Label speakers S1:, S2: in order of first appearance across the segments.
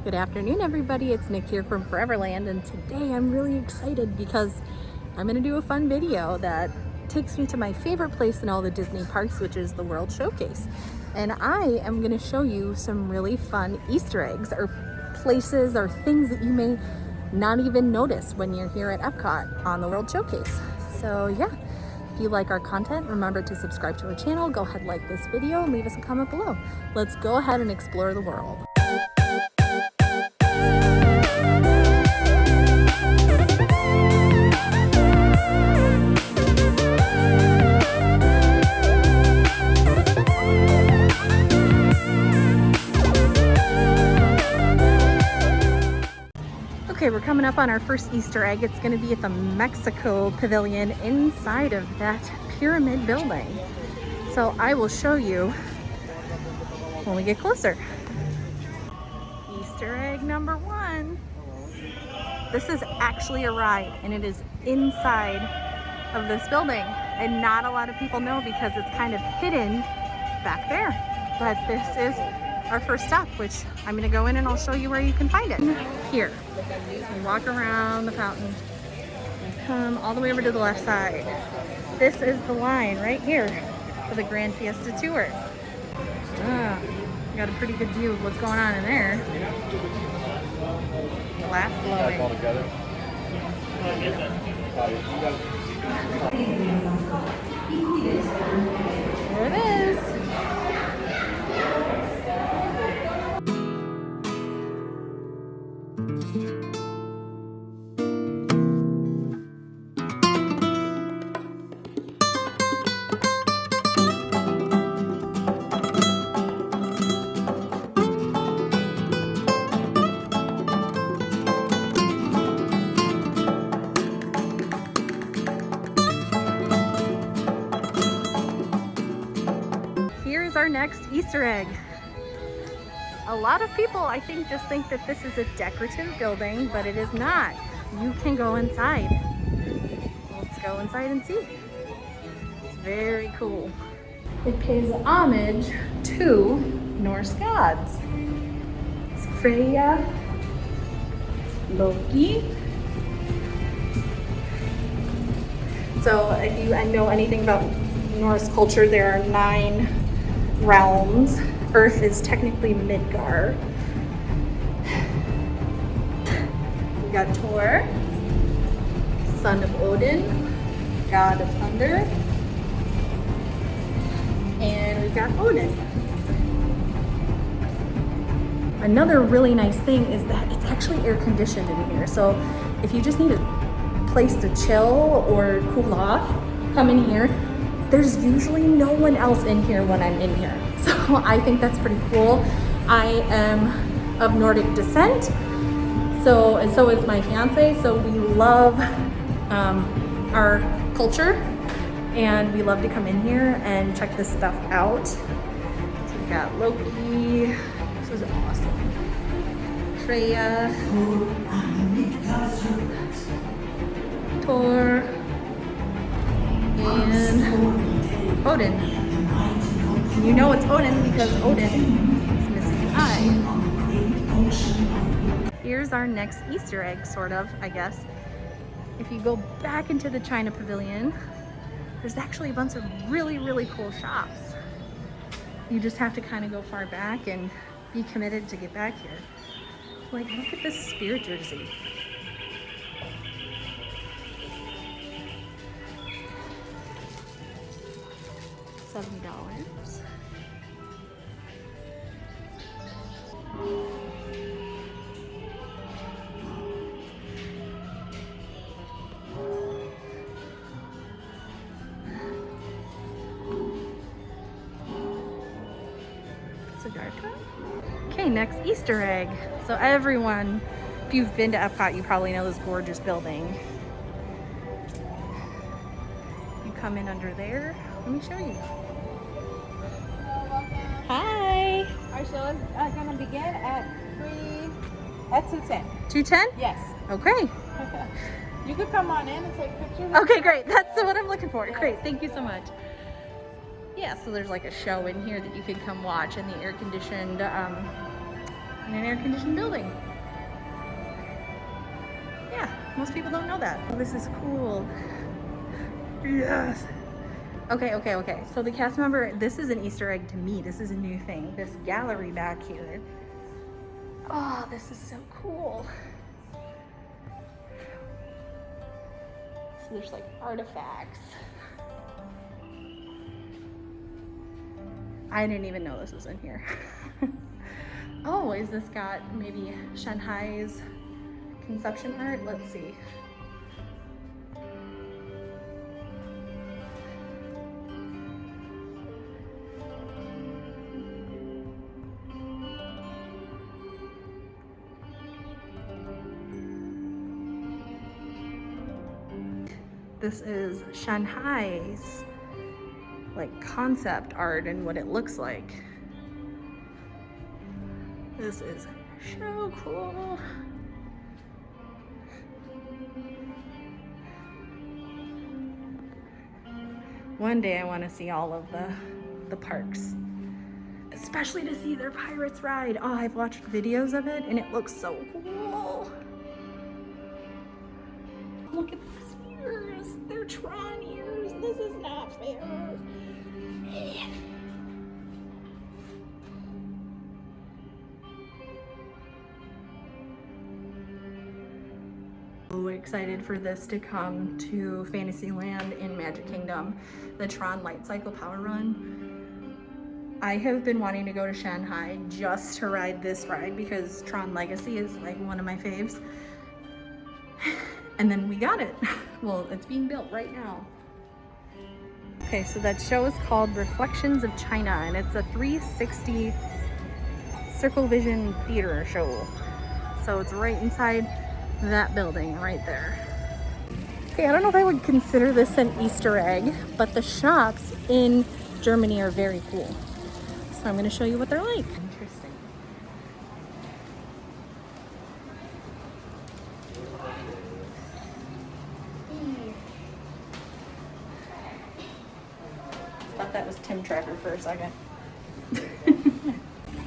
S1: Good afternoon, everybody. It's Nick here from Foreverland, and today I'm really excited because I'm gonna do a fun video that takes me to my favorite place in all the Disney parks, which is the World Showcase. And I am gonna show you some really fun Easter eggs or places or things that you may not even notice when you're here at Epcot on the World Showcase. So yeah, if you like our content, remember to subscribe to our channel, go ahead, like this video, and leave us a comment below. Let's go ahead and explore the world. Okay, we're coming up on our first Easter egg. It's going to be at the Mexico Pavilion inside of that pyramid building. So I will show you when we get closer. Easter egg number one. This is actually a ride, and it is inside of this building. And not a lot of people know because it's kind of hidden back there. But this is our first stop, which I'm gonna go in and I'll show you where you can find it. Here, we walk around the fountain and come all the way over to the left side. This is the line right here for the Grand Fiesta Tour. Got a pretty good view of what's going on in there. Glass blowing. There it is. Here's our next Easter egg. A lot of people, I think, just think that this is a decorative building, but it is not. You can go inside. Let's go inside and see. It's very cool. It pays homage to Norse gods. It's Freya, Loki. So if you know anything about Norse culture, there are 9 realms. Earth is technically Midgar. We got Thor, son of Odin, god of thunder, and we've got Odin. Another really nice thing is that it's actually air conditioned in here. So if you just need a place to chill or cool off, come in here. There's usually no one else in here when I'm in here. So I think that's pretty cool. I am of Nordic descent, and so is my fiance. So we love our culture, and we love to come in here and check this stuff out. So we've got Loki. This is awesome. Freya. Thor. And Odin. You know it's Odin because Odin is missing an eye. Here's our next Easter egg, sort of, I guess. If you go back into the China Pavilion, there's actually a bunch of really, really cool shops. You just have to kind of go far back and be committed to get back here. Like, look at this Spirit jersey. $70. Cigar cup. Okay, next Easter egg. So everyone, if you've been to Epcot, you probably know this gorgeous building. You come in under there. Let me show you. Hi.
S2: Our show is going to begin at 2:10.
S1: 2:10?
S2: Yes.
S1: Okay.
S2: You could come on in and take pictures.
S1: Okay, great. That's what I'm looking for. Great. Thank you so much. Yeah, so there's like a show in here that you can come watch in the air-conditioned in an air-conditioned building. Yeah, most people don't know that. Oh, this is cool. Yes. Okay. So the cast member, this is an Easter egg to me. This is a new thing. This gallery back here. Oh, this is so cool. So there's like artifacts. I didn't even know this was in here. Oh, is this got maybe Shanghai's conception art? Let's see. This is Shanghai's like concept art and what it looks like. This is so cool. One day I want to see all of the parks, especially to see their Pirates ride. Oh, I've watched videos of it and it looks so cool. Look at these ears. They're Tron ears. This is not fair. So excited for this to come to Fantasyland in Magic Kingdom, the Tron Light Cycle Power Run. I have been wanting to go to Shanghai just to ride this ride because Tron Legacy is like one of my faves. And then we got it. Well, it's being built right now. Okay, so that show is called Reflections of China, and it's a 360 Circle Vision theater show. So it's right inside that building right there. Okay, I don't know if I would consider this an Easter egg, but the shops in Germany are very cool. So I'm going to show you what they're like. Interesting. Thought that was Tim Tracker for a second.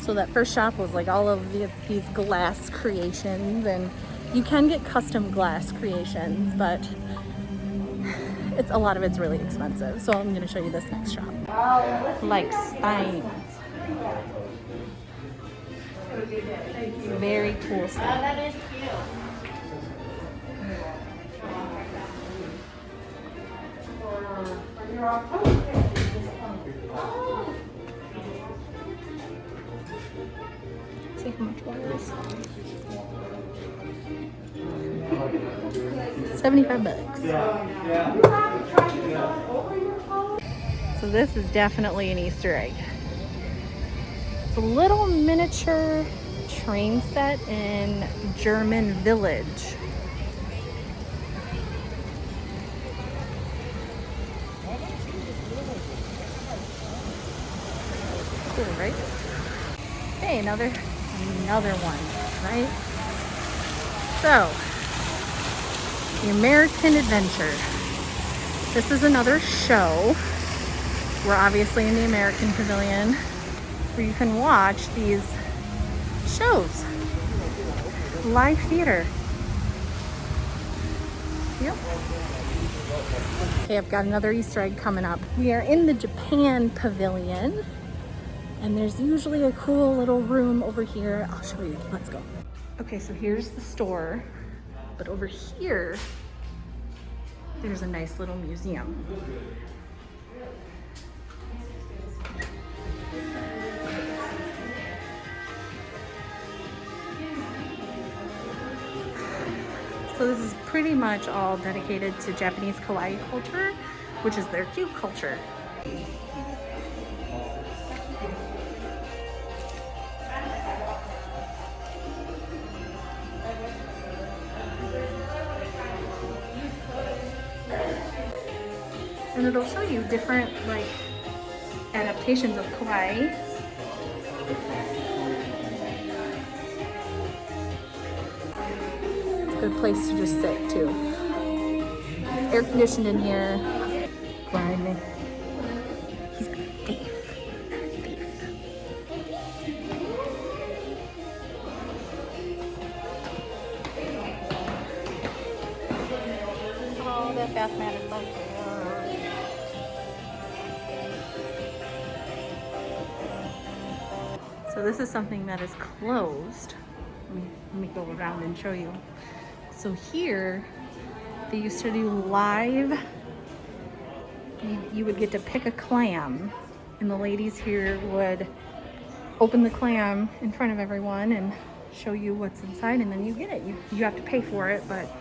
S1: So that first shop was like all of these glass creations, and you can get custom glass creations, but a lot of it's really expensive. So I'm gonna show you this next shop. Like Steins. Very cool stuff.
S2: That is cute.
S1: See how much water is. 75 bucks. So this is definitely an Easter egg. It's a little miniature train set in German Village. Cool, right? Hey, another one, right? So, the American Adventure. This is another show. We're obviously in the American Pavilion, where you can watch these shows. Live theater. Yep. Okay, I've got another Easter egg coming up. We are in the Japan Pavilion, and there's usually a cool little room over here. I'll show you. Let's go. Okay, so here's the store, but over here, there's a nice little museum. So this is pretty much all dedicated to Japanese kawaii culture, which is their cute culture. And it'll show you different like adaptations of kawaii. It's a good place to just sit too. It's air conditioned in here. Behind me. He's got a thief. bath mat is so cute. So this is something that is closed. Let me go around and show you. So here, they used to do live. You would get to pick a clam, and the ladies here would open the clam in front of everyone and show you what's inside, and then you get it. You have to pay for it, but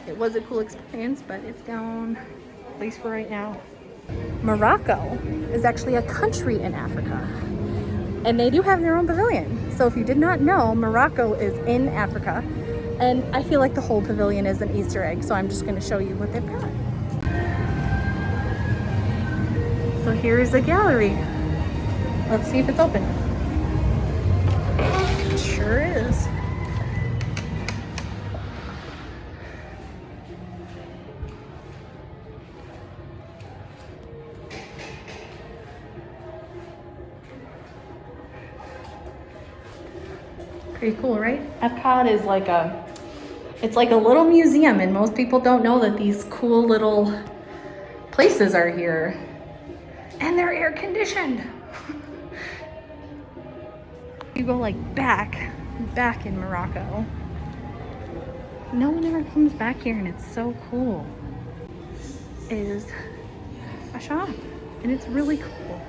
S1: it was a cool experience, but it's gone, at least for right now. Morocco is actually a country in Africa, and they do have their own pavilion. So if you did not know, Morocco is in Africa, and I feel like the whole pavilion is an Easter egg, so I'm just gonna show you what they've got. So here's the gallery. Let's see if it's open. It sure is. Pretty cool, right? Epcot is it's like a little museum, and most people don't know that these cool little places are here. And they're air conditioned. You go like back in Morocco. No one ever comes back here, and it's so cool. Is a shop, and it's really cool.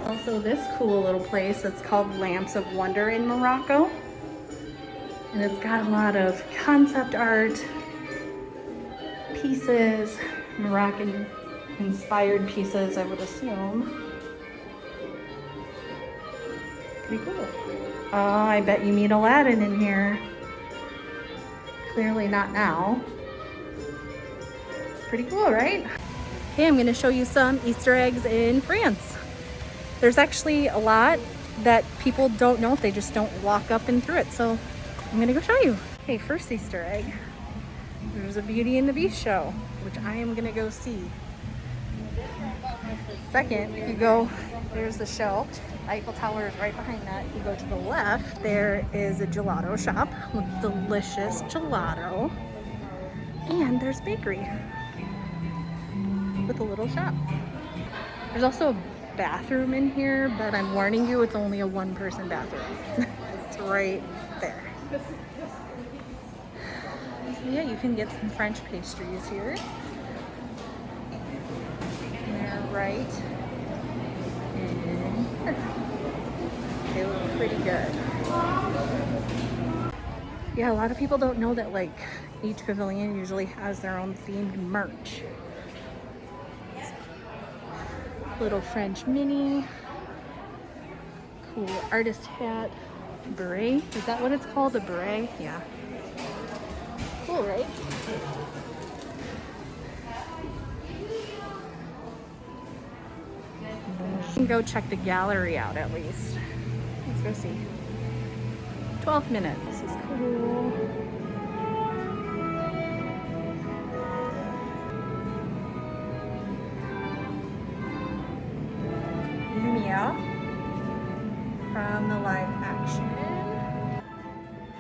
S1: Also this cool little place that's called Lamps of Wonder in Morocco. And it's got a lot of concept art pieces, Moroccan inspired pieces, I would assume. Pretty cool. Oh, I bet you meet Aladdin in here. Clearly not now. Pretty cool, right? Okay, I'm gonna show you some Easter eggs in France. There's actually a lot that people don't know if they just don't walk up and through it. So I'm gonna go show you. Okay, first Easter egg. There's a Beauty and the Beast show, which I am gonna go see. Second, if you go, there's the show. Eiffel Tower is right behind that. If you go to the left, there is a gelato shop with delicious gelato. And there's a bakery with a little shop. There's also a bathroom in here, but I'm warning you, it's only a one-person bathroom. It's right there. So yeah, you can get some French pastries here. And they're right in here. They look pretty good. Yeah, a lot of people don't know that like each pavilion usually has their own themed merch. Little French mini, cool artist hat, beret. Is that what it's called, a beret? Yeah. Cool, right? You can go check the gallery out at least. Let's go see. 12 minutes. This is cool. From the live action.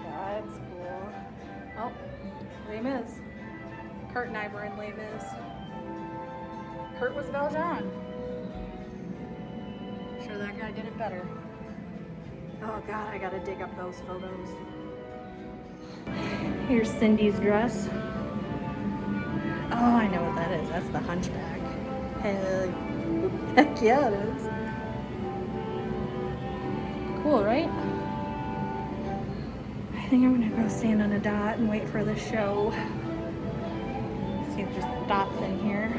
S1: That's cool. Oh, Les Mis. Kurt and I were in Les Mis. Kurt was Valjean. Sure, that guy did it better. Oh God, I gotta dig up those photos. Here's Cindy's dress. Oh, I know what that is. That's the Hunchback. Heck yeah, it is. Cool, right? I think I'm gonna go stand on a dot and wait for the show. See if there's dots in here.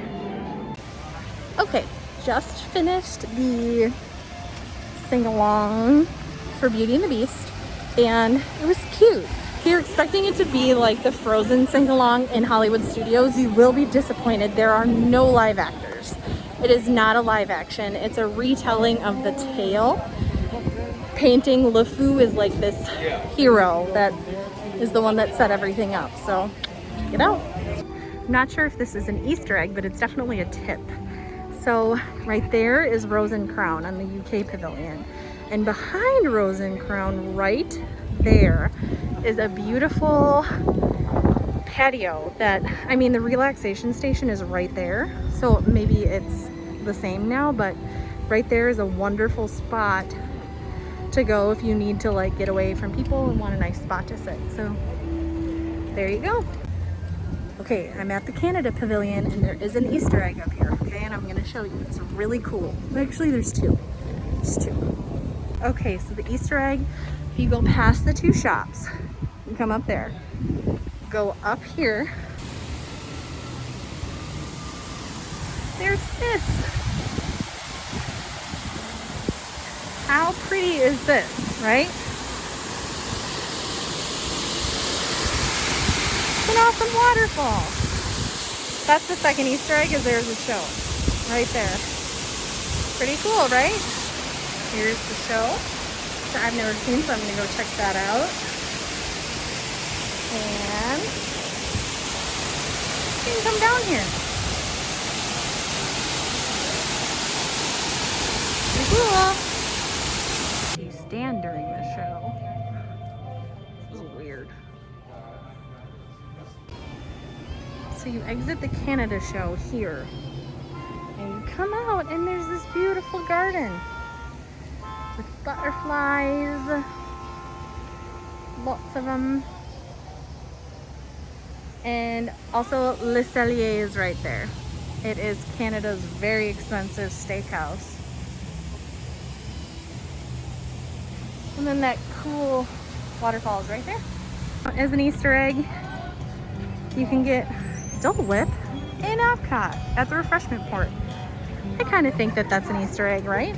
S1: Okay, just finished the sing-along for Beauty and the Beast, and it was cute. If you're expecting it to be like the Frozen sing-along in Hollywood Studios, you will be disappointed. There are no live actors. It is not a live action. It's a retelling of the tale. Painting LeFou is like this hero that is the one that set everything up. So check it out. I'm not sure if this is an Easter egg, but it's definitely a tip. So right there is Rose and Crown on the UK Pavilion. And behind Rose and Crown, right there, is a beautiful patio that, I mean, the relaxation station is right there. So maybe it's the same now, but right there is a wonderful spot to go if you need to like get away from people and want a nice spot to sit. So there you go. Okay, I'm at the Canada Pavilion and there is an Easter egg up here, okay? And I'm gonna show you. It's really cool. Actually, there's two. There's two. Okay, so the Easter egg, if you go past the two shops, you come up there, go up here, there's this. How pretty is this, right? An awesome waterfall. That's the second Easter egg, is there's a show right there. Pretty cool, right? Here's the show that I've never seen, so I'm gonna go check that out. And you can come down here. Pretty cool. You stand during the show. This is weird. So you exit the Canada show here and you come out and there's this beautiful garden with butterflies, lots of them, and also Le Cellier is right there. It is Canada's very expensive steakhouse. And then that cool waterfall is right there. As an Easter egg, you can get Dole Whip in Epcot at the refreshment port. I kind of think that that's an Easter egg, right?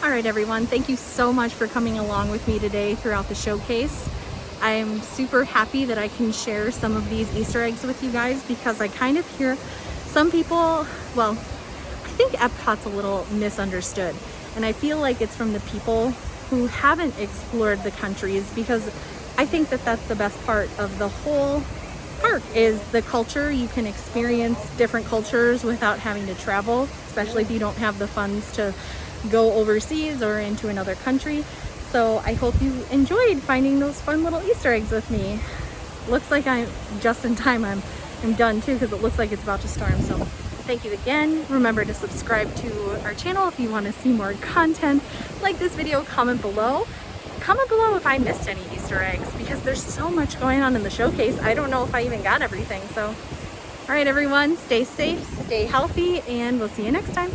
S1: All right, everyone, thank you so much for coming along with me today throughout the showcase. I'm super happy that I can share some of these Easter eggs with you guys because I kind of hear some people, well, I think Epcot's a little misunderstood. And I feel like it's from the people who haven't explored the countries, because I think that that's the best part of the whole park is the culture. You can experience different cultures without having to travel, especially if you don't have the funds to go overseas or into another country. So I hope you enjoyed finding those fun little Easter eggs with me. Looks like I'm just in time. I'm done too, because it looks like it's about to storm. So thank you again. Remember to subscribe to our channel if you want to see more content like this video. Comment below if I missed any Easter eggs, because there's so much going on in the showcase. I don't know if I even got everything. So all right, everyone, stay safe, stay healthy, and we'll see you next time.